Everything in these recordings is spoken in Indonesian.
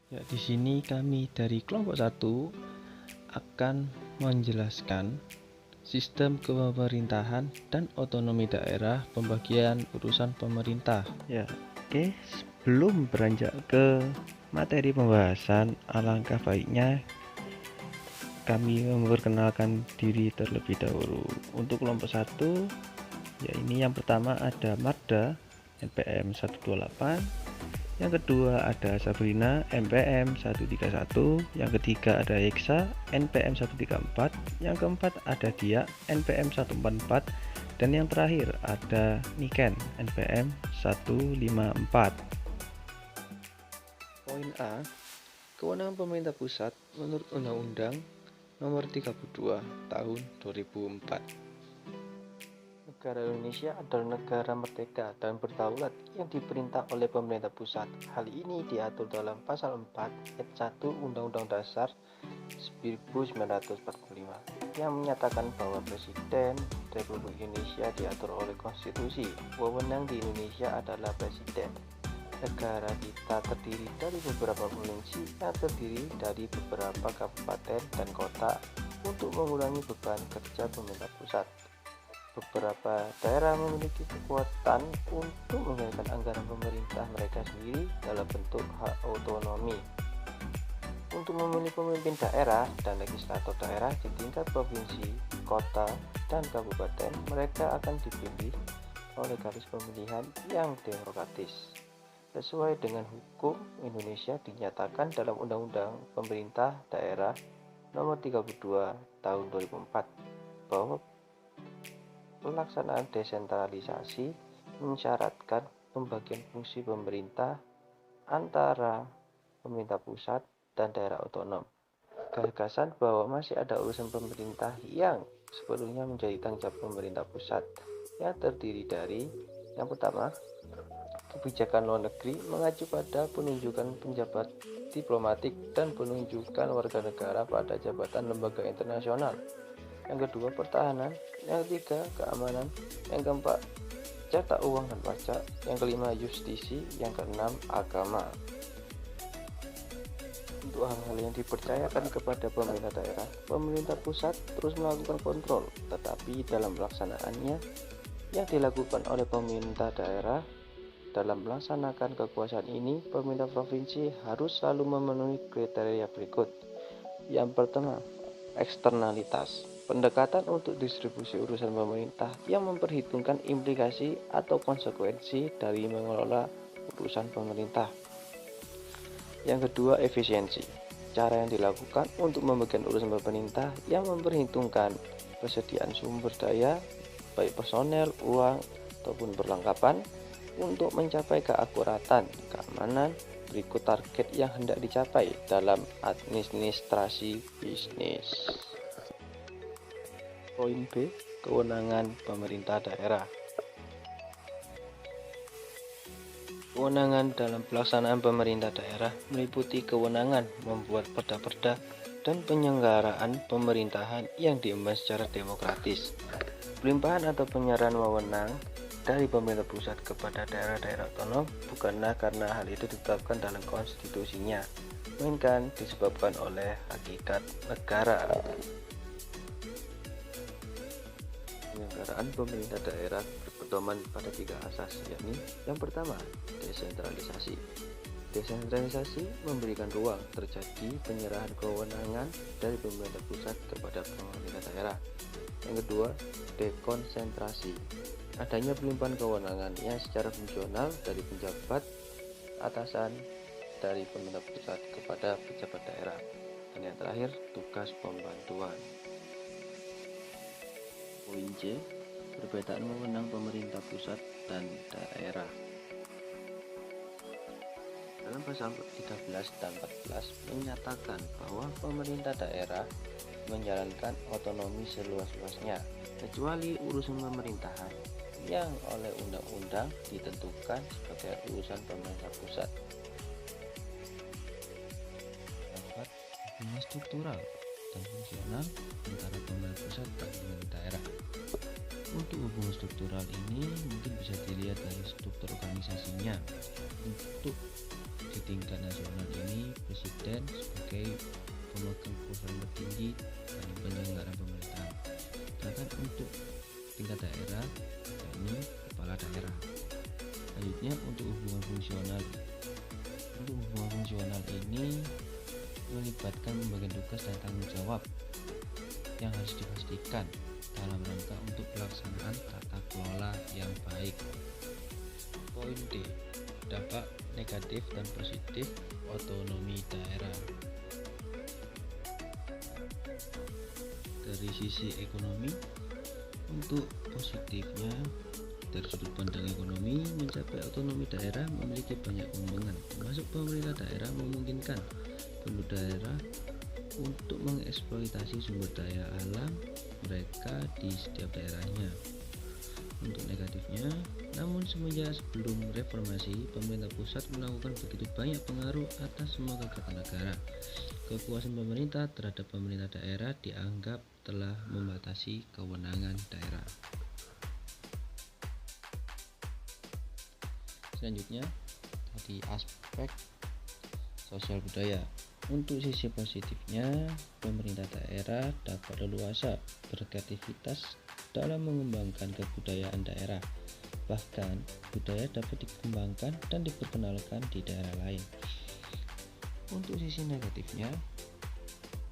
Ya, di sini kami dari kelompok 1 akan menjelaskan sistem kepemerintahan dan otonomi daerah pembagian urusan pemerintah. Ya, oke, sebelum beranjak ke materi pembahasan, alangkah baiknya kami memperkenalkan diri terlebih dahulu. Untuk kelompok 1, ya ini yang pertama ada Marda NPM 128, yang kedua ada Sabrina NPM 131, yang ketiga ada Heksa NPM 134, yang keempat ada Dia NPM 144, dan yang terakhir ada Niken NPM 154. Poin A, kewenangan pemerintah pusat menurut Undang-Undang Nomor 32 Tahun 2004. Negara Indonesia adalah negara merdeka dan berdaulat yang diperintah oleh pemerintah pusat. Hal ini diatur dalam Pasal 4 Ayat 1 Undang-Undang Dasar 1945 yang menyatakan bahwa Presiden Republik Indonesia diatur oleh konstitusi. Wewenang di Indonesia adalah Presiden. Negara kita terdiri dari beberapa provinsi yang terdiri dari beberapa kabupaten dan kota untuk mengurangi beban kerja pemerintah pusat. Beberapa daerah memiliki kekuatan untuk mengendalikan anggaran pemerintah mereka sendiri dalam bentuk hak otonomi. Untuk memilih pemimpin daerah dan legislator daerah di tingkat provinsi, kota, dan kabupaten, mereka akan dipilih oleh garis pemilihan yang demokratis. Sesuai dengan hukum Indonesia dinyatakan dalam Undang-Undang Pemerintah Daerah Nomor 32 Tahun 2004 bahwa pelaksanaan desentralisasi mensyaratkan pembagian fungsi pemerintah antara pemerintah pusat dan daerah otonom. Gagasan bahwa masih ada urusan pemerintah yang sebelumnya menjadi tanggung jawab pemerintah pusat yang terdiri dari yang pertama, kebijakan luar negeri mengacu pada penunjukan penjabat diplomatik dan penunjukan warga negara pada jabatan lembaga internasional. Yang kedua, pertahanan. Yang ketiga, keamanan. Yang keempat, cetak uang dan pajak. Yang kelima, justisi. Yang keenam, agama. Untuk hal-hal yang dipercayakan kepada pemerintah daerah, pemerintah pusat terus melakukan kontrol, tetapi dalam pelaksanaannya yang dilakukan oleh pemerintah daerah dalam melaksanakan kekuasaan ini, pemerintah provinsi harus selalu memenuhi kriteria berikut. Yang pertama, eksternalitas. Pendekatan untuk distribusi urusan pemerintah yang memperhitungkan implikasi atau konsekuensi dari mengelola urusan pemerintah. Yang kedua, efisiensi. Cara yang dilakukan untuk membagikan urusan pemerintah yang memperhitungkan persediaan sumber daya, baik personel, uang, ataupun perlengkapan, untuk mencapai keakuratan, keamanan, berikut target yang hendak dicapai dalam administrasi bisnis. Poin B, kewenangan pemerintah daerah. Kewenangan dalam pelaksanaan pemerintah daerah meliputi kewenangan membuat perda-perda dan penyelenggaraan pemerintahan yang diemas secara demokratis. Pelimpahan atau penyerahan wewenang dari pemerintah pusat kepada daerah-daerah otonom bukanlah karena hal itu ditetapkan dalam konstitusinya, melainkan disebabkan oleh hakikat negara. Penyelenggaraan pemerintah daerah berpedoman pada 3 asas, yakni yang pertama, desentralisasi. Desentralisasi memberikan ruang terjadi penyerahan kewenangan dari pemerintah pusat kepada pemerintah daerah. Yang kedua, dekonsentrasi. Adanya pelimpahan kewenangan yang secara fungsional dari penjabat atasan dari pemerintah pusat kepada pejabat daerah. Dan yang terakhir, tugas pembantuan. Poin C, perbedaan wewenang pemerintah pusat dan daerah. Dalam pasal 13 dan 14 menyatakan bahwa pemerintah daerah menjalankan otonomi seluas-luasnya, kecuali urusan pemerintahan yang oleh undang-undang ditentukan sebagai urusan pemerintah pusat. Dapat hubungan struktural dan fungsional antara pemerintah pusat dan pemerintah daerah. Untuk hubungan struktural ini mungkin bisa dilihat dari struktur organisasinya. Untuk di tingkat nasional ini sebagai pemegang kekuasaan tertinggi dalam penyelenggaraan pemerintahan. Sedangkan untuk tingkat daerah, yakni kepala daerah. Selanjutnya untuk hubungan fungsional. Untuk hubungan fungsional ini melibatkan pembagian tugas dan tanggung jawab yang harus dipastikan dalam rangka untuk pelaksanaan tata kelola yang baik. Poin D. Dampak negatif dan positif otonomi daerah. Dari sisi ekonomi, untuk positifnya dari sudut pandang ekonomi, mencapai otonomi daerah memiliki banyak keuntungan, termasuk pemerintah daerah memungkinkan penduduk daerah untuk mengeksploitasi sumber daya alam mereka di setiap daerahnya. Untuk negatifnya, namun semenjak sebelum reformasi, pemerintah pusat melakukan begitu banyak pengaruh atas semua kegiatan negara. Kekuasaan pemerintah terhadap pemerintah daerah dianggap telah membatasi kewenangan daerah. Selanjutnya, tadi aspek sosial budaya. Untuk sisi positifnya, pemerintah daerah dapat leluasa berkreativitas dalam mengembangkan kebudayaan daerah. Bahkan, budaya dapat dikembangkan dan diperkenalkan di daerah lain. Untuk sisi negatifnya,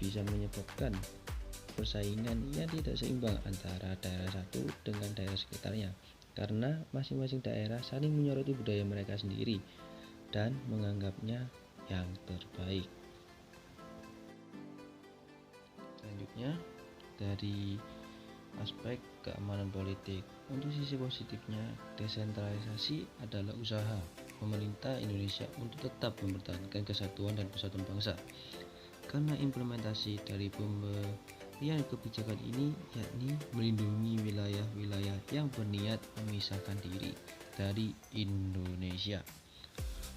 bisa menyebabkan persaingan yang tidak seimbang antara daerah satu dengan daerah sekitarnya, karena masing-masing daerah saling menyoroti budaya mereka sendiri dan menganggapnya yang terbaik. Selanjutnya, dari aspek keamanan politik. Untuk sisi positifnya, desentralisasi adalah usaha pemerintah Indonesia untuk tetap mempertahankan kesatuan dan persatuan bangsa. Karena implementasi dari pemberian kebijakan ini yakni melindungi wilayah-wilayah yang berniat memisahkan diri dari Indonesia.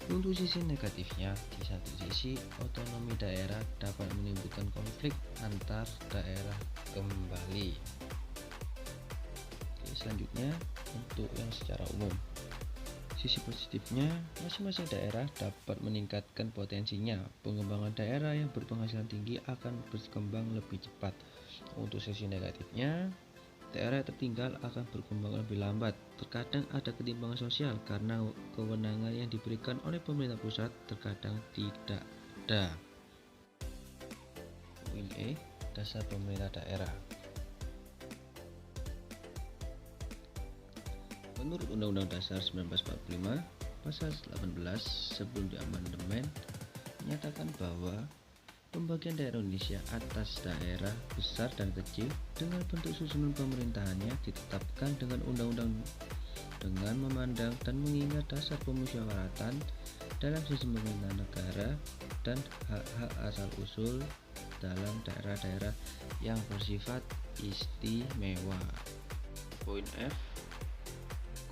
Untuk sisi negatifnya, di satu sisi otonomi daerah dapat menimbulkan konflik antar daerah kembali. Selanjutnya, untuk yang secara umum, sisi positifnya, masing-masing daerah dapat meningkatkan potensinya. Pengembangan daerah yang berpenghasilan tinggi akan berkembang lebih cepat. Untuk sisi negatifnya, daerah tertinggal akan berkembang lebih lambat. Terkadang ada ketimpangan sosial karena kewenangan yang diberikan oleh pemerintah pusat terkadang tidak ada. Poin E, dasar pemerintah daerah. Menurut Undang-Undang Dasar 1945, Pasal 18 sebelum diamandemen menyatakan bahwa pembagian daerah Indonesia atas daerah besar dan kecil dengan bentuk susunan pemerintahannya ditetapkan dengan undang-undang dengan memandang dan mengingat dasar pemusyawaratan dalam sistem pemerintahan negara dan hak-hak asal-usul dalam daerah-daerah yang bersifat istimewa. Poin F,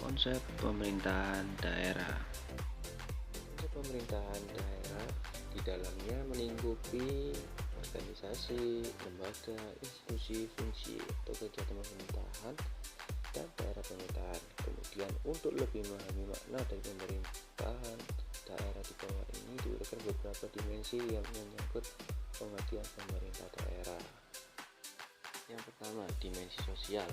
konsep pemerintahan daerah. Konsep pemerintahan daerah di dalamnya melingkupi organisasi, lembaga, institusi, fungsi, atau kegiatan pemerintahan dan daerah pemerintahan. Kemudian untuk lebih memahami makna dari pemerintahan daerah di bawah ini diuraikan beberapa dimensi yang menyangkut pengertian pemerintah daerah. Yang pertama, dimensi sosial.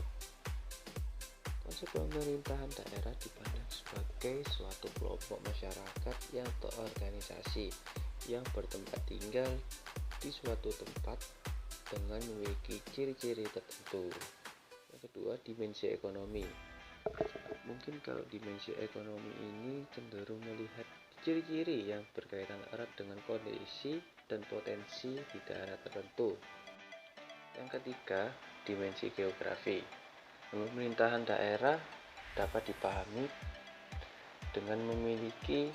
Konsep pemerintahan daerah dipandang sebagai suatu kelompok masyarakat yang terorganisasi yang bertempat tinggal di suatu tempat dengan memiliki ciri-ciri tertentu. Yang kedua, dimensi ekonomi. Mungkin kalau dimensi ekonomi ini cenderung melihat ciri-ciri yang berkaitan erat dengan kondisi dan potensi di daerah tertentu. Yang ketiga, dimensi geografi. Pemerintahan daerah dapat dipahami dengan memiliki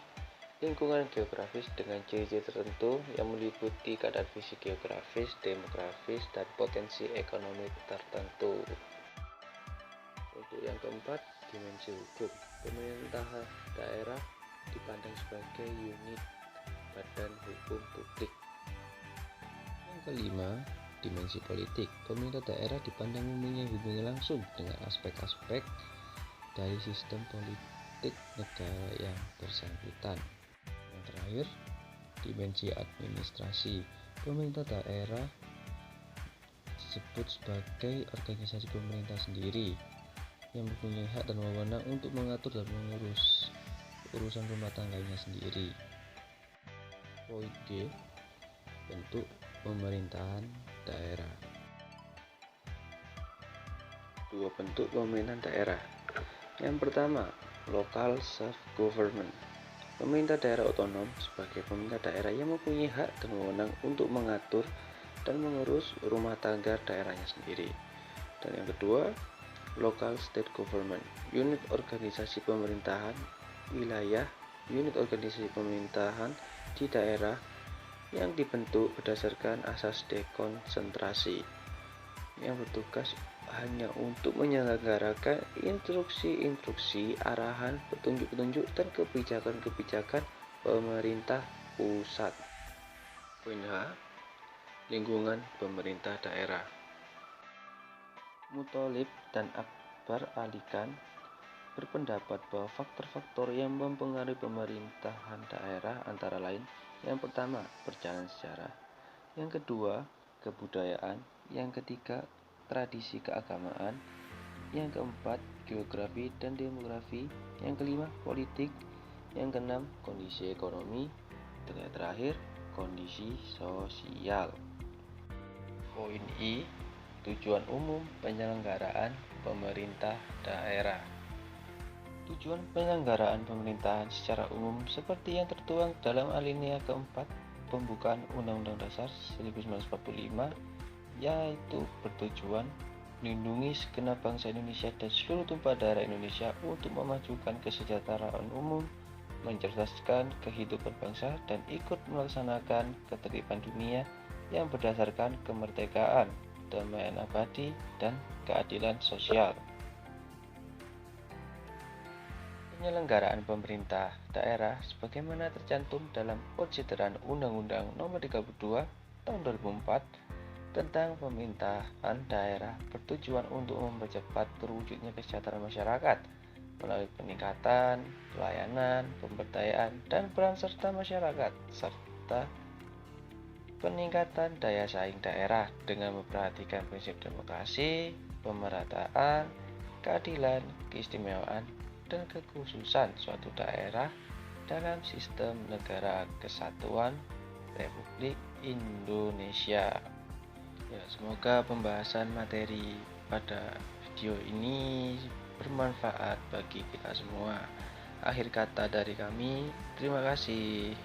lingkungan geografis dengan ciri-ciri tertentu yang meliputi keadaan fisik geografis, demografis, dan potensi ekonomi tertentu. Untuk yang keempat, dimensi hukum. Pemerintahan daerah dipandang sebagai unit badan hukum publik. Yang kelima, dimensi politik. Pemerintah daerah dipandang mempunyai hubungan langsung dengan aspek-aspek dari sistem politik negara yang bersangkutan. Yang terakhir, Dimensi administrasi. Pemerintah daerah disebut sebagai organisasi pemerintah sendiri yang mempunyai hak dan wewenang untuk mengatur dan mengurus urusan rumah tangganya sendiri. Poin G. Bentuk pemerintahan daerah. Dua bentuk pemerintahan daerah. Yang pertama, local self-government. Pemerintah daerah otonom sebagai pemerintah daerah yang mempunyai hak dan wewenang untuk mengatur dan mengurus rumah tangga daerahnya sendiri. Dan yang kedua, local state government. Unit organisasi pemerintahan wilayah, unit organisasi pemerintahan di daerah yang dibentuk berdasarkan asas dekonsentrasi, yang bertugas hanya untuk menyelenggarakan instruksi-instruksi, arahan, petunjuk-petunjuk, dan kebijakan-kebijakan pemerintah pusat. Poin H. Lingkungan pemerintah daerah. Muthalib dan Akbar Alikan berpendapat bahwa faktor-faktor yang mempengaruhi pemerintahan daerah antara lain: yang pertama, perjalanan sejarah; yang kedua, kebudayaan; yang ketiga, tradisi keagamaan; yang keempat, geografi dan demografi; yang kelima, politik; yang keenam, kondisi ekonomi; dan yang terakhir, kondisi sosial. Poin I. Tujuan umum penyelenggaraan pemerintah daerah. Tujuan penyelenggaraan pemerintahan secara umum seperti yang tertuang dalam alinea keempat pembukaan Undang-Undang Dasar 1945, yaitu bertujuan melindungi segenap bangsa Indonesia dan seluruh tumpah darah Indonesia untuk memajukan kesejahteraan umum, mencerdaskan kehidupan bangsa, dan ikut melaksanakan ketertiban dunia yang berdasarkan kemerdekaan, kedamaian abadi, dan keadilan sosial. Penyelenggaraan pemerintah daerah sebagaimana tercantum dalam Konsideran Undang-Undang Nomor 32 Tahun 2004 tentang pemerintahan daerah bertujuan untuk mempercepat terwujudnya kesejahteraan masyarakat melalui peningkatan pelayanan, pemberdayaan, dan peran serta masyarakat, serta peningkatan daya saing daerah dengan memperhatikan prinsip demokrasi, pemerataan, keadilan, keistimewaan, dan kekhususan suatu daerah dalam sistem negara kesatuan Republik Indonesia. Ya, semoga pembahasan materi pada video ini bermanfaat bagi kita semua. Akhir kata dari kami, terima kasih.